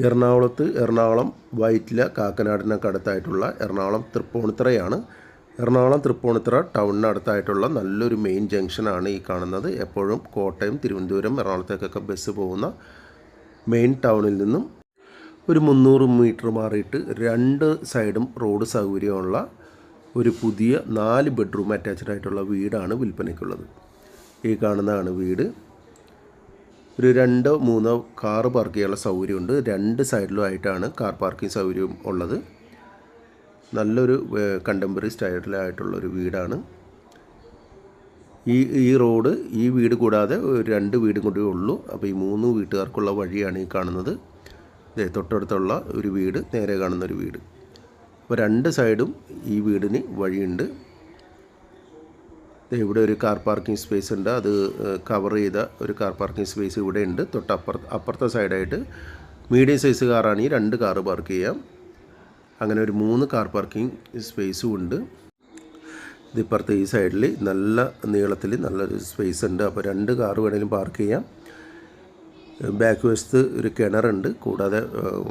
എറണാകുളം വൈറ്റില കാക്കനാടിനൊക്കെ അടുത്തായിട്ടുള്ള എറണാകുളം തൃപ്പൂണിത്തുറയാണ്. എറണാകുളം തൃപ്പൂണിത്തുറ ടൗണിനടുത്തായിട്ടുള്ള നല്ലൊരു മെയിൻ ജംഗ്ഷനാണ് ഈ കാണുന്നത്. എപ്പോഴും കോട്ടയം, തിരുവനന്തപുരം, എറണാകുളത്തേക്കൊക്കെ ബസ് പോകുന്ന മെയിൻ ടൗണിൽ നിന്നും ഒരു 300 മീറ്റർ മാറിയിട്ട് 2 സൈഡും റോഡ് സൗകര്യമുള്ള ഒരു പുതിയ 4 ബെഡ്റൂം അറ്റാച്ച്ഡ് ആയിട്ടുള്ള വീടാണ് വിൽപ്പനയ്ക്കുള്ളത്. ഈ കാണുന്നതാണ് വീട്. ഒരു 2-3 കാർ പാർക്ക് ചെയ്യാനുള്ള സൗകര്യമുണ്ട്. 2 സൈഡിലുമായിട്ടാണ് കാർ പാർക്കിംഗ് സൗകര്യം ഉള്ളത്. നല്ലൊരു കണ്ടംപററി സ്റ്റൈലായിട്ടുള്ളൊരു വീടാണ്. ഈ റോഡ് ഈ വീട് കൂടാതെ 2 വീടും കൂടി ഉള്ളൂ. അപ്പോൾ ഈ 3 വീട്ടുകാർക്കുള്ള വഴിയാണ് ഈ കാണുന്നത്. തൊട്ടടുത്തുള്ള ഒരു വീട്, നേരെ കാണുന്നൊരു വീട്. അപ്പോൾ 2 സൈഡും ഈ വീടിന് വഴിയുണ്ട്. ഇവിടെ ഒരു കാർ പാർക്കിംഗ് സ്പേസ് ഉണ്ട്. അത് കവർ ചെയ്ത ഒരു കാർ പാർക്കിംഗ് സ്പേസ് ഇവിടെ ഉണ്ട്. അപ്പുറത്തെ സൈഡായിട്ട് മീഡിയം സൈസ് കാറാണെങ്കിൽ 2 കാറ് പാർക്ക് ചെയ്യാം. അങ്ങനെ ഒരു 3 കാർ പാർക്കിംഗ് സ്പേസും ഉണ്ട്. ഇതിപ്പുറത്തെ ഈ സൈഡിൽ നല്ല നീളത്തിൽ നല്ലൊരു സ്പേസ് ഉണ്ട്. അപ്പോൾ 2 കാറ് വേണമെങ്കിലും പാർക്ക് ചെയ്യാം. ബാക്ക് വശത്ത് ഒരു കിണറുണ്ട്, കൂടാതെ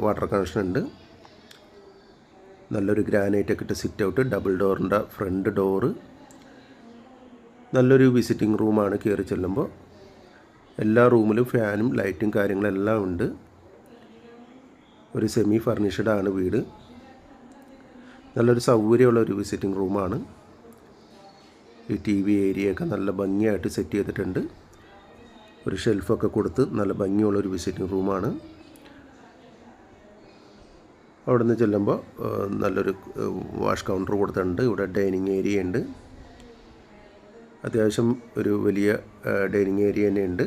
വാട്ടർ കണക്ഷൻ ഉണ്ട്. നല്ലൊരു ഗ്രാനൈറ്റൊക്കെ ഇട്ട് സിറ്റ് ഔട്ട്, ഡബിൾ ഡോറിൻ്റെ ഫ്രണ്ട് ഡോറ്. നല്ലൊരു വിസിറ്റിംഗ് റൂമാണ്. കയറി ചെല്ലുമ്പോൾ എല്ലാ റൂമിലും ഫാനും ലൈറ്റും കാര്യങ്ങളെല്ലാം ഉണ്ട്. ഒരു സെമി ഫർണിഷ്ഡാണ് വീട്. നല്ലൊരു സൗകര്യമുള്ള ഒരു വിസിറ്റിംഗ് റൂമാണ്. ഈ TV ഏരിയയൊക്കെ നല്ല ഭംഗിയായിട്ട് സെറ്റ് ചെയ്തിട്ടുണ്ട്. ഒരു ഷെൽഫൊക്കെ കൊടുത്ത് നല്ല ഭംഗിയുള്ളൊരു വിസിറ്റിംഗ് റൂമാണ്. അവിടെ നിന്ന് ചെല്ലുമ്പോൾ നല്ലൊരു വാഷ് കൗണ്ടർ കൊടുത്തിട്ടുണ്ട്. ഇവിടെ ഡൈനിങ് ഏരിയ ഉണ്ട്. അത്യാവശ്യം ഒരു വലിയ ഡൈനിങ് ഏരിയ തന്നെ ഉണ്ട്.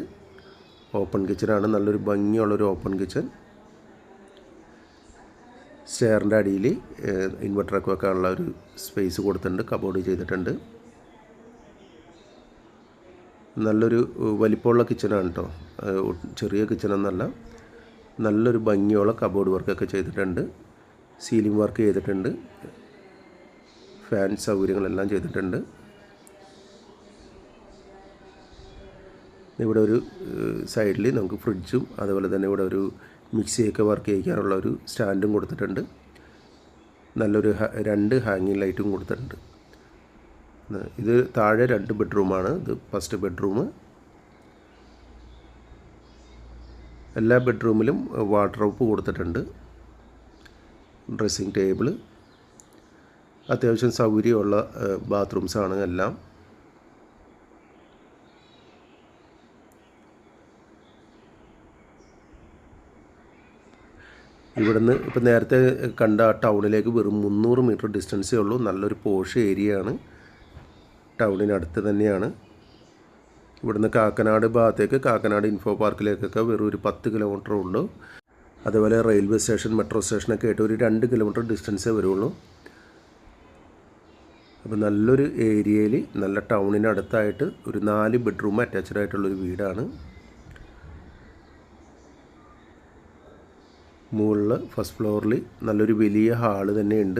ഓപ്പൺ കിച്ചനാണ്. നല്ലൊരു ഭംഗിയുള്ളൊരു ഓപ്പൺ കിച്ചൻ. സ്റ്റെയറിൻ്റെ അടിയിൽ ഇൻവെർട്ടറൊക്കെ വെക്കാനുള്ള ഒരു സ്പേസ് കൊടുത്തിട്ടുണ്ട്. കബോർഡ് ചെയ്തിട്ടുണ്ട്. നല്ലൊരു വലിപ്പമുള്ള കിച്ചനാണ് കേട്ടോ. ചെറിയ കിച്ചനൊന്നല്ല. നല്ലൊരു ഭംഗിയുള്ള കബോർഡ് വർക്കൊക്കെ ചെയ്തിട്ടുണ്ട്. സീലിംഗ് വർക്ക് ചെയ്തിട്ടുണ്ട്. ഫാൻ സൗകര്യങ്ങളെല്ലാം ചെയ്തിട്ടുണ്ട്. ഇവിടെ ഒരു സൈഡിൽ നമുക്ക് ഫ്രിഡ്ജും അതുപോലെ തന്നെ ഇവിടെ ഒരു മിക്സിയൊക്കെ വർക്ക് ചെയ്യിക്കാനുള്ള ഒരു സ്റ്റാൻഡും കൊടുത്തിട്ടുണ്ട്. നല്ലൊരു 2 ഹാങ്ങിങ് ലൈറ്റും കൊടുത്തിട്ടുണ്ട്. ഇത് താഴെ 2 ബെഡ്റൂമാണ്. ഇത് ഫസ്റ്റ് ബെഡ്റൂം. എല്ലാ ബെഡ്റൂമിലും വാർഡ്രോബ് കൊടുത്തിട്ടുണ്ട്. ഡ്രസ്സിങ് ടേബിൾ, അത്യാവശ്യം സൗകര്യമുള്ള ബാത്റൂംസാണ് എല്ലാം. ഇവിടുന്ന് ഇപ്പം നേരത്തെ കണ്ട ടൗണിലേക്ക് വെറും 300 മീറ്റർ ഡിസ്റ്റൻസേ ഉള്ളൂ. നല്ലൊരു പോഷ് ഏരിയയാണ്. ടൗണിനടുത്ത് തന്നെയാണ്. ഇവിടുന്ന് കാക്കനാട് ഭാഗത്തേക്ക്, കാക്കനാട് ഇൻഫോ പാർക്കിലേക്കൊക്കെ വെറും ഒരു 10 കിലോമീറ്റർ ഉള്ളൂ. അതുപോലെ റെയിൽവേ സ്റ്റേഷൻ, മെട്രോ സ്റ്റേഷനൊക്കെ ആയിട്ട് ഒരു 2 കിലോമീറ്റർ ഡിസ്റ്റൻസേ വരുള്ളൂ. അപ്പോൾ നല്ലൊരു ഏരിയയിൽ നല്ല ടൗണിനടുത്തായിട്ട് ഒരു 4 ബെഡ്റൂം അറ്റാച്ച്ഡ് ആയിട്ടുള്ളൊരു വീടാണ്. മുകളിൽ ഫസ്റ്റ് ഫ്ലോറിൽ നല്ലൊരു വലിയ ഹാള് തന്നെയുണ്ട്.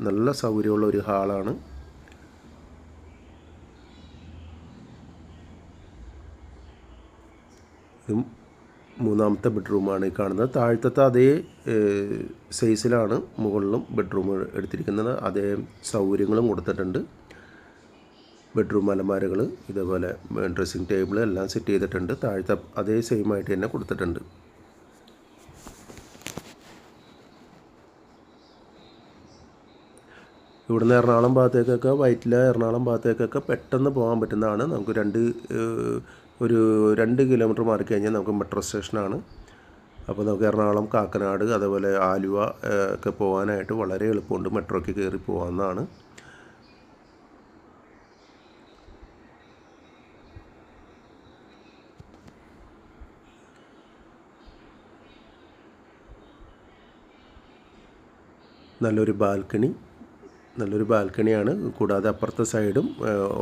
നല്ല സൗകര്യമുള്ള ഒരു ഹാളാണ്. ഇതും 3ാമത്തെ ബെഡ്റൂമാണ് ഈ കാണുന്നത്. താഴത്തെ അതേ സൈസിലാണ് മുകളിലും ബെഡ്റൂം എടുത്തിരിക്കുന്നത്. അതേ സൗകര്യങ്ങളും കൊടുത്തിട്ടുണ്ട്. ബെഡ്റൂം അലമാരകൾ, ഇതേപോലെ ഡ്രസ്സിങ് ടേബിൾ എല്ലാം സെറ്റ് ചെയ്തിട്ടുണ്ട്. താഴത്തെ അതേ സെയിമായിട്ട് തന്നെ കൊടുത്തിട്ടുണ്ട്. ഇവിടുന്ന് എറണാകുളം ഭാഗത്തേക്കൊക്കെ, വൈറ്റില എറണാകുളം ഭാഗത്തേക്കൊക്കെ പെട്ടെന്ന് പോകാൻ പറ്റുന്നതാണ്. നമുക്ക് 2 കിലോമീറ്റർ മാറിക്കഴിഞ്ഞാൽ നമുക്ക് മെട്രോ സ്റ്റേഷനാണ്. അപ്പോൾ നമുക്ക് എറണാകുളം, കാക്കനാട്, അതേപോലെ ആലുവ ഒക്കെ പോകാനായിട്ട് വളരെ എളുപ്പമുണ്ട്. മെട്രോയ്ക്ക് കയറി പോകാവുന്നതാണ്. നല്ലൊരു ബാൽക്കണിയാണ്. കൂടാതെ അപ്പുറത്തെ സൈഡും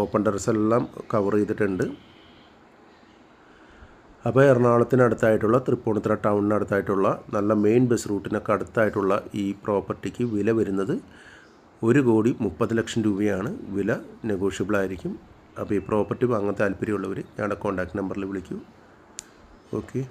ഓപ്പൺ ടെറസെല്ലാം കവർ ചെയ്തിട്ടുണ്ട്. അപ്പോൾ എറണാകുളത്തിനടുത്തായിട്ടുള്ള, തൃപ്പൂണിത്തുറ ടൗണിനടുത്തായിട്ടുള്ള നല്ല മെയിൻ ബസ് റൂട്ടിനൊക്കെ അടുത്തായിട്ടുള്ള ഈ പ്രോപ്പർട്ടിക്ക് വില വരുന്നത് 1,30,00,000 രൂപയാണ്. വില നെഗോഷ്യബിൾ ആയിരിക്കും. അപ്പോൾ ഈ പ്രോപ്പർട്ടി വാങ്ങാൻ താല്പര്യമുള്ളവർ ഞങ്ങളുടെ കോൺടാക്റ്റ് നമ്പറിൽ വിളിക്കൂ. ഓക്കെ.